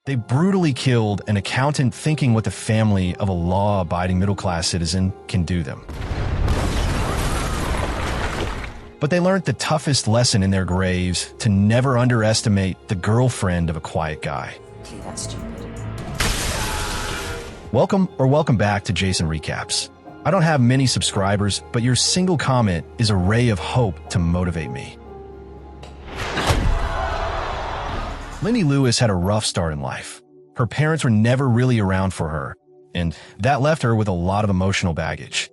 They brutally killed an accountant thinking what the family of a law-abiding middle-class citizen can do them. But they learned the toughest lesson in their graves: to never underestimate the girlfriend of a quiet guy. Gee, that's stupid. Welcome back to Jason Recaps. I don't have many subscribers, but your single comment is a ray of hope to motivate me. Lindy Lewis had a rough start in life. Her parents were never really around for her, and that left her with a lot of emotional baggage.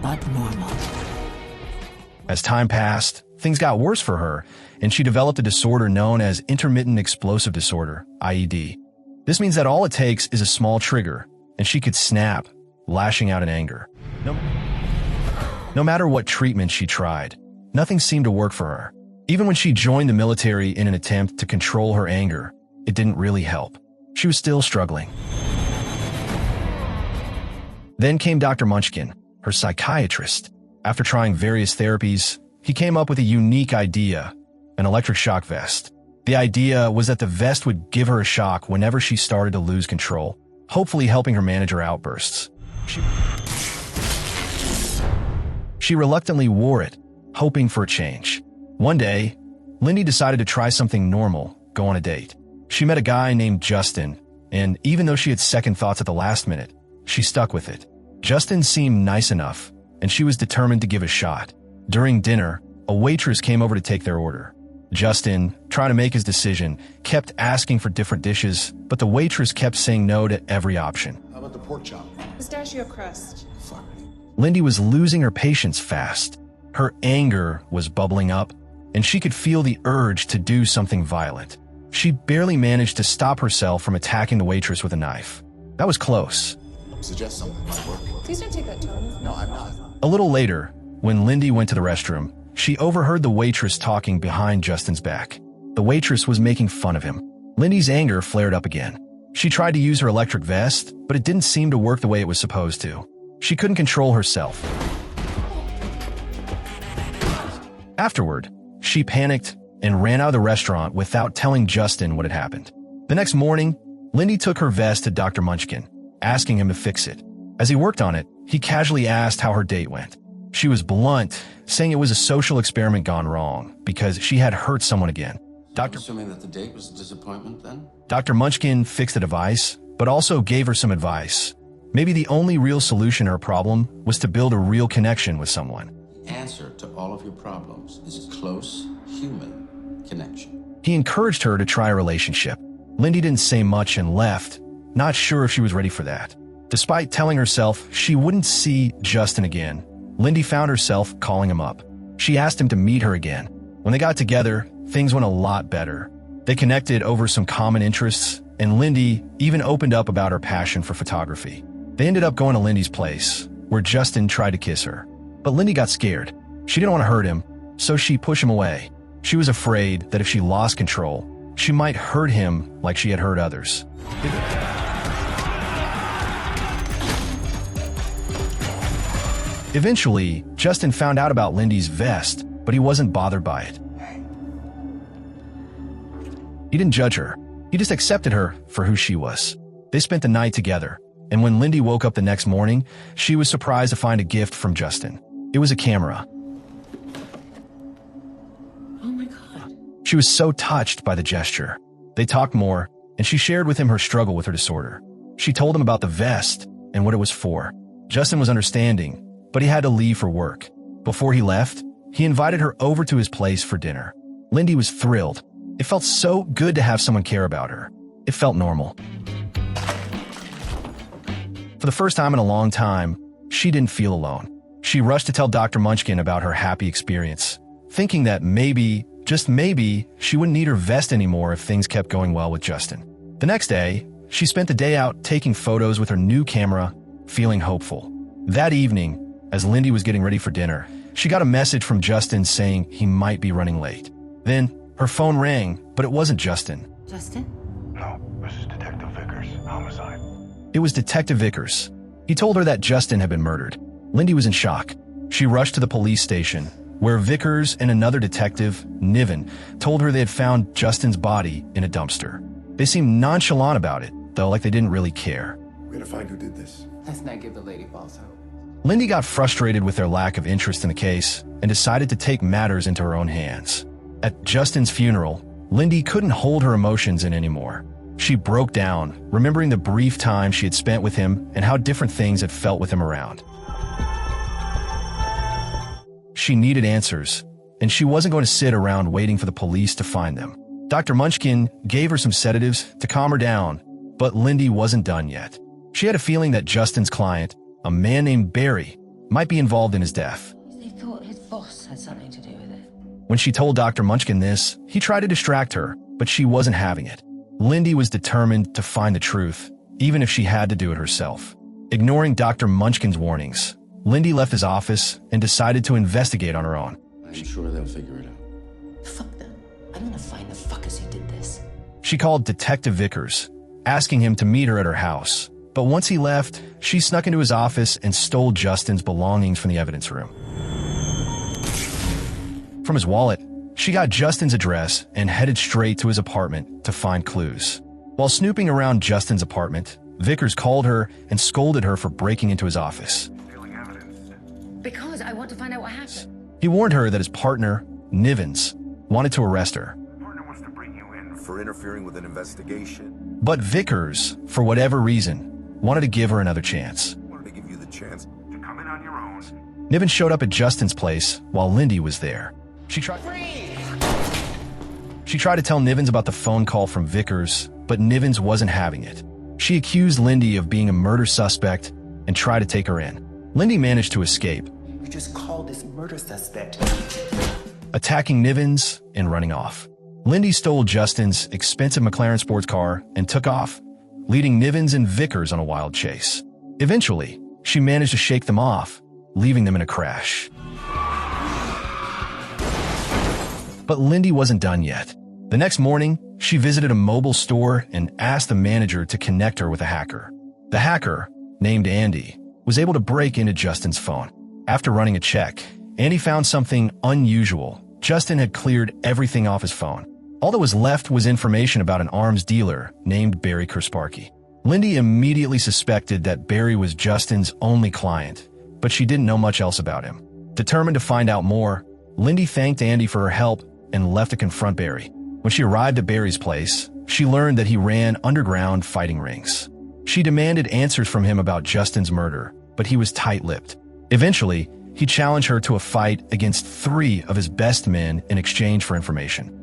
Not normal. As time passed, things got worse for her, and she developed a disorder known as intermittent explosive disorder, IED. This means that all it takes is a small trigger, and she could snap, lashing out in anger. No matter what treatment she tried, nothing seemed to work for her. Even when she joined the military in an attempt to control her anger, it didn't really help. She was still struggling. Then came Dr. Munchkin, her psychiatrist. After trying various therapies, he came up with a unique idea: an electric shock vest. The idea was that the vest would give her a shock whenever she started to lose control, hopefully helping her manage her outbursts. She reluctantly wore it, hoping for a change. One day, Lindy decided to try something normal: go on a date. She met a guy named Justin, and even though she had second thoughts at the last minute, she stuck with it. Justin seemed nice enough, and she was determined to give it a shot. During dinner, a waitress came over to take their order. Justin, trying to make his decision, kept asking for different dishes, but the waitress kept saying no to every option. How about the pork chop? Pistachio crust. Fuck. Lindy was losing her patience fast. Her anger was bubbling up, and she could feel the urge to do something violent. She barely managed to stop herself from attacking the waitress with a knife. That was close. Suggest something might work. Please don't take that tone. No, I'm not. A little later, when Lindy went to the restroom, she overheard the waitress talking behind Justin's back. The waitress was making fun of him. Lindy's anger flared up again. She tried to use her electric vest, but it didn't seem to work the way it was supposed to. She couldn't control herself. Afterward, she panicked and ran out of the restaurant without telling Justin what had happened. The next morning, Lindy took her vest to Dr. Munchkin, asking him to fix it. As he worked on it, he casually asked how her date went. She was blunt, saying it was a social experiment gone wrong because she had hurt someone again. Assuming that the date was a disappointment then? Dr. Munchkin fixed the device, but also gave her some advice. Maybe the only real solution to her problem was to build a real connection with someone. The answer to all of your problems is close human connection. He encouraged her to try a relationship. Lindy didn't say much and left, not sure if she was ready for that. Despite telling herself she wouldn't see Justin again, Lindy found herself calling him up. She asked him to meet her again. When they got together, things went a lot better. They connected over some common interests, and Lindy even opened up about her passion for photography. They ended up going to Lindy's place, where Justin tried to kiss her. But Lindy got scared. She didn't want to hurt him, so she pushed him away. She was afraid that if she lost control, she might hurt him like she had hurt others. Eventually, Justin found out about Lindy's vest, but he wasn't bothered by it. He didn't judge her. He just accepted her for who she was. They spent the night together, and when Lindy woke up the next morning, she was surprised to find a gift from Justin. It was a camera. Oh my God. She was so touched by the gesture. They talked more, and she shared with him her struggle with her disorder. She told him about the vest and what it was for. Justin was understanding, but he had to leave for work. Before he left, he invited her over to his place for dinner. Lindy was thrilled. It felt so good to have someone care about her. It felt normal. For the first time in a long time, she didn't feel alone. She rushed to tell Dr. Munchkin about her happy experience, thinking that maybe, just maybe, she wouldn't need her vest anymore if things kept going well with Justin. The next day, she spent the day out taking photos with her new camera, feeling hopeful. That evening, as Lindy was getting ready for dinner, she got a message from Justin saying he might be running late. Then, her phone rang, but it wasn't Justin. Justin? No, this is Detective Vickers, homicide. It was Detective Vickers. He told her that Justin had been murdered. Lindy was in shock. She rushed to the police station, where Vickers and another detective, Niven, told her they had found Justin's body in a dumpster. They seemed nonchalant about it, though, like they didn't really care. We're gonna find who did this. Let's not give the lady false hope. Lindy got frustrated with their lack of interest in the case and decided to take matters into her own hands. At Justin's funeral, Lindy couldn't hold her emotions in anymore. She broke down, remembering the brief time she had spent with him and how different things had felt with him around. She needed answers, and she wasn't going to sit around waiting for the police to find them. Dr. Munchkin gave her some sedatives to calm her down, but Lindy wasn't done yet. She had a feeling that Justin's client, a man named Barry, might be involved in his death. He thought his boss had something to do with it. When she told Dr. Munchkin this, he tried to distract her, but she wasn't having it. Lindy was determined to find the truth, even if she had to do it herself. Ignoring Dr. Munchkin's warnings, Lindy left his office and decided to investigate on her own. I'm sure they'll figure it out. Fuck them. I'm gonna find the fuckers who did this. She called Detective Vickers, asking him to meet her at her house. But once he left, she snuck into his office and stole Justin's belongings from the evidence room. From his wallet, she got Justin's address and headed straight to his apartment to find clues. While snooping around Justin's apartment, Vickers called her and scolded her for breaking into his office. Stealing evidence. Because I want to find out what happened. He warned her that his partner, Nivens, wanted to arrest her. Partner wants to bring you in for interfering with an investigation. But Vickers, for whatever reason, wanted to give her another chance. Wanted to give you the chance to come in on your own. Nivens showed up at Justin's place while Lindy was there. She tried to tell Nivens about the phone call from Vickers, but Nivens wasn't having it. She accused Lindy of being a murder suspect and tried to take her in. Lindy managed to escape, We just called this murder suspect. attacking Nivens and running off. Lindy stole Justin's expensive McLaren sports car and took off, leading Nivens and Vickers on a wild chase. Eventually, she managed to shake them off, leaving them in a crash. But Lindy wasn't done yet. The next morning, she visited a mobile store and asked the manager to connect her with a hacker. The hacker, named Andy, was able to break into Justin's phone. After running a check, Andy found something unusual. Justin had cleared everything off his phone. All that was left was information about an arms dealer named Barry Kersparky. Lindy immediately suspected that Barry was Justin's only client, but she didn't know much else about him. Determined to find out more, Lindy thanked Andy for her help and left to confront Barry. When she arrived at Barry's place, she learned that he ran underground fighting rings. She demanded answers from him about Justin's murder, but he was tight-lipped. Eventually, he challenged her to a fight against 3 of his best men in exchange for information.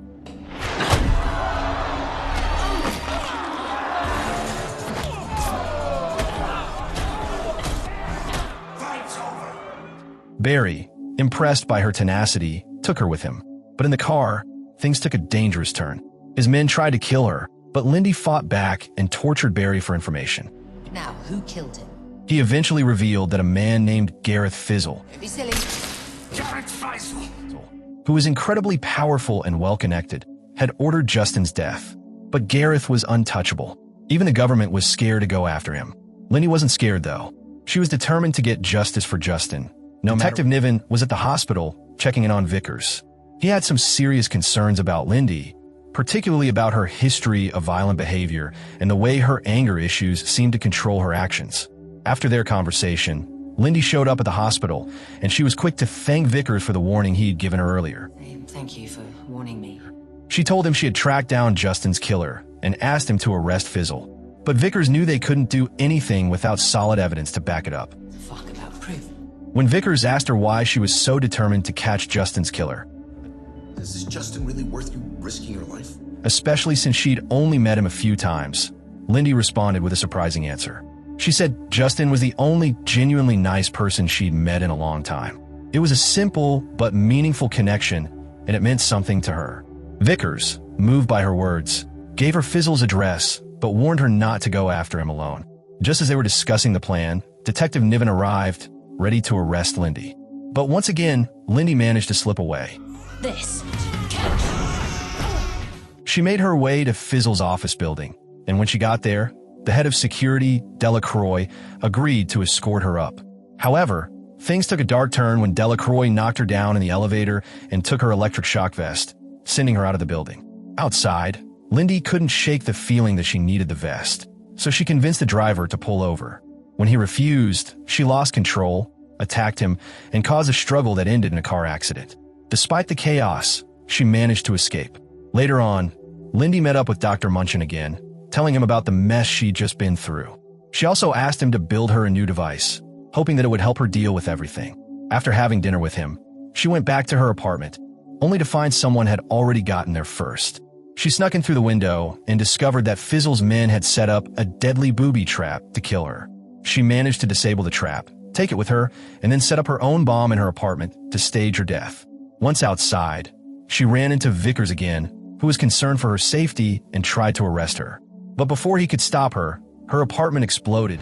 Barry, impressed by her tenacity, took her with him. But in the car, things took a dangerous turn. His men tried to kill her, but Lindy fought back and tortured Barry for information. Now, who killed him? He eventually revealed that a man named Gareth Fizzle, Don't be silly. who was incredibly powerful and well-connected, had ordered Justin's death. But Gareth was untouchable. Even the government was scared to go after him. Lindy wasn't scared, though. She was determined to get justice for Justin. Detective Niven was at the hospital checking in on Vickers. He had some serious concerns about Lindy, particularly about her history of violent behavior and the way her anger issues seemed to control her actions. After their conversation, Lindy showed up at the hospital, and she was quick to thank Vickers for the warning he'd given her earlier. Thank you for warning me. She told him she had tracked down Justin's killer and asked him to arrest Fizzle. But Vickers knew they couldn't do anything without solid evidence to back it up. Fuck about proof. When Vickers asked her why she was so determined to catch Justin's killer, Is Justin really worth you risking your life? especially since she'd only met him a few times, Lindy responded with a surprising answer. She said Justin was the only genuinely nice person she'd met in a long time. It was a simple but meaningful connection, and it meant something to her. Vickers, moved by her words, gave her Fizzle's address, but warned her not to go after him alone. Just as they were discussing the plan, Detective Niven arrived, ready to arrest Lindy. But once again, Lindy managed to slip away. This. She made her way to Fizzle's office building, and when she got there, the head of security, Delacroix, agreed to escort her up. However, things took a dark turn when Delacroix knocked her down in the elevator and took her electric shock vest, sending her out of the building. Outside, Lindy couldn't shake the feeling that she needed the vest, so she convinced the driver to pull over. When he refused, she lost control, attacked him, and caused a struggle that ended in a car accident. Despite the chaos, she managed to escape. Later on, Lindy met up with Dr. Munchin again, telling him about the mess she'd just been through. She also asked him to build her a new device, hoping that it would help her deal with everything. After having dinner with him, she went back to her apartment, only to find someone had already gotten there first. She snuck in through the window and discovered that Fizzle's men had set up a deadly booby trap to kill her. She managed to disable the trap, take it with her, and then set up her own bomb in her apartment to stage her death. Once outside, she ran into Vickers again, who was concerned for her safety and tried to arrest her. But before he could stop her, her apartment exploded,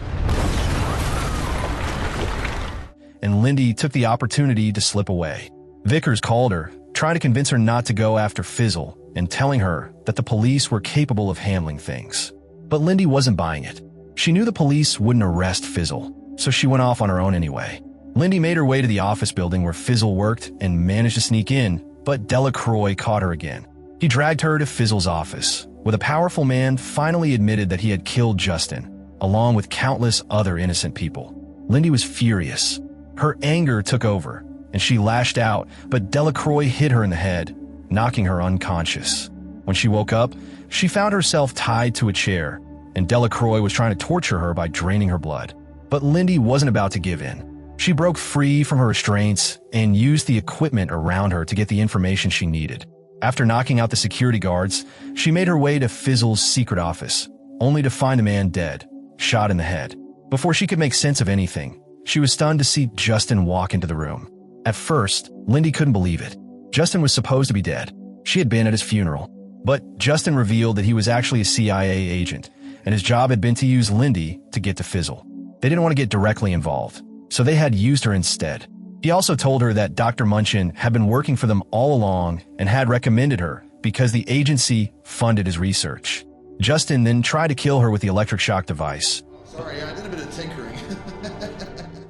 and Lindy took the opportunity to slip away. Vickers called her, trying to convince her not to go after Fizzle and telling her that the police were capable of handling things. But Lindy wasn't buying it. She knew the police wouldn't arrest Fizzle, so she went off on her own anyway. Lindy made her way to the office building where Fizzle worked and managed to sneak in, but Delacroix caught her again. He dragged her to Fizzle's office, where the powerful man finally admitted that he had killed Justin, along with countless other innocent people. Lindy was furious. Her anger took over, and she lashed out, but Delacroix hit her in the head, knocking her unconscious. When she woke up, she found herself tied to a chair, and Delacroix was trying to torture her by draining her blood. But Lindy wasn't about to give in. She broke free from her restraints and used the equipment around her to get the information she needed. After knocking out the security guards, she made her way to Fizzle's secret office, only to find the man dead, shot in the head. Before she could make sense of anything, she was stunned to see Justin walk into the room. At first, Lindy couldn't believe it. Justin was supposed to be dead. She had been at his funeral. But Justin revealed that he was actually a CIA agent, and his job had been to use Lindy to get to Fizzle. They didn't want to get directly involved, so they had used her instead. He also told her that Dr. Munchin had been working for them all along and had recommended her because the agency funded his research. Justin then tried to kill her with the electric shock device. Sorry, I did a bit of tinkering.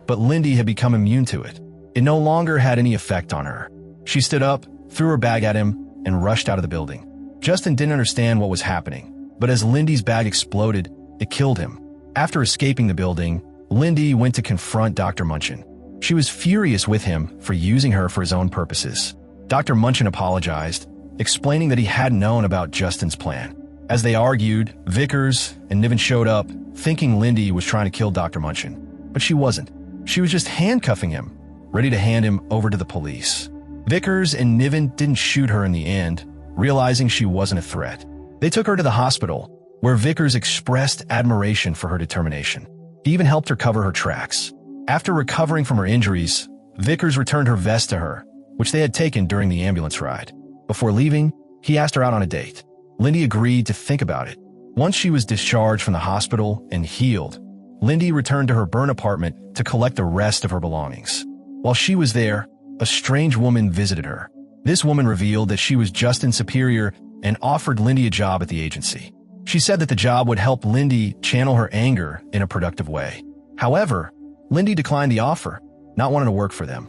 But Lindy had become immune to it. It no longer had any effect on her. She stood up, threw her bag at him, and rushed out of the building. Justin didn't understand what was happening, but as Lindy's bag exploded, it killed him. After escaping the building, Lindy went to confront Dr. Munchin. She was furious with him for using her for his own purposes. Dr. Munchin apologized, explaining that he hadn't known about Justin's plan. As they argued, Vickers and Niven showed up, thinking Lindy was trying to kill Dr. Munchin. But she wasn't. She was just handcuffing him, ready to hand him over to the police. Vickers and Niven didn't shoot her in the end, realizing she wasn't a threat. They took her to the hospital, where Vickers expressed admiration for her determination. He even helped her cover her tracks. After recovering from her injuries, Vickers returned her vest to her, which they had taken during the ambulance ride. Before leaving, he asked her out on a date. Lindy agreed to think about it. Once she was discharged from the hospital and healed, Lindy returned to her burn apartment to collect the rest of her belongings. While she was there, a strange woman visited her. This woman revealed that she was Justin's superior and offered Lindy a job at the agency. She said that the job would help Lindy channel her anger in a productive way. However, Lindy declined the offer, not wanting to work for them.